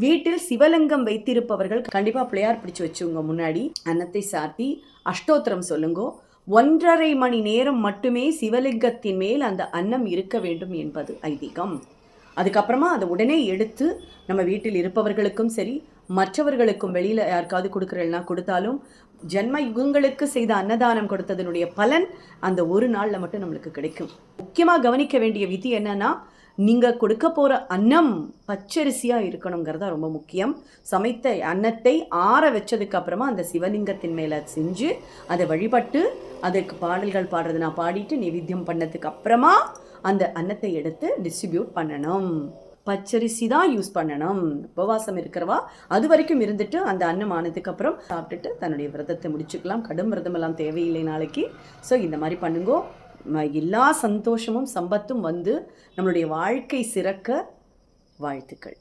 வீட்டில் சிவலிங்கம் வைத்திருப்பவர்கள் கண்டிப்பாக பிள்ளையார் பிடிச்சு வச்சுங்க, முன்னாடி அன்னத்தை சாத்தி அஷ்டோத்திரம் சொல்லுங்கோ. 1.5 மணி நேரம் மட்டுமே சிவலிங்கத்தின் மேல் அந்த அன்னம் இருக்க வேண்டும் என்பது ஐதீகம். அதுக்கப்புறமா அதை உடனே எடுத்து நம்ம வீட்டில் இருப்பவர்களுக்கும் சரி, மற்றவர்களுக்கும் வெளியில் யாருக்காவது கொடுக்குறேன்னா கொடுத்தாலும், ஜென்ம யுகங்களுக்கு செய்த அன்னதானம் கொடுத்ததனுடைய பலன் அந்த ஒரு நாளில் மட்டும் நம்மளுக்கு கிடைக்கும். முக்கியமாக கவனிக்க வேண்டிய விதி என்னன்னா, நீங்கள் கொடுக்க போகிற அன்னம் பச்சரிசியாக இருக்கணுங்கிறதா ரொம்ப முக்கியம். சமைத்த அன்னத்தை ஆற வச்சதுக்கு அப்புறமா அந்த சிவலிங்கத்தின் மேலே செஞ்சு அதை வழிபட்டு அதுக்கு பாடல்கள் பாடுறது நான் பாடிட்டு நிவேத்தியம் பண்ணதுக்கு அப்புறமா அந்த அன்னத்தை எடுத்து டிஸ்ட்ரிபியூட் பண்ணணும். பச்சரிசி தான் யூஸ் பண்ணணும். உபவாசம் இருக்கிறவா அது வரைக்கும் இருந்துட்டு அந்த அன்னம் ஆனதுக்கப்புறம் சாப்பிட்டுட்டு தன்னுடைய விரதத்தை முடிச்சுக்கலாம். கடும் விரதமெல்லாம் தேவையில்லை நாளைக்கு. ஸோ இந்த மாதிரி பண்ணுங்கோ. எல்லா சந்தோஷமும் சம்பத்தும் வந்து நம்மளுடைய வாழ்க்கை சிறக்க வாழ்த்துக்கள்.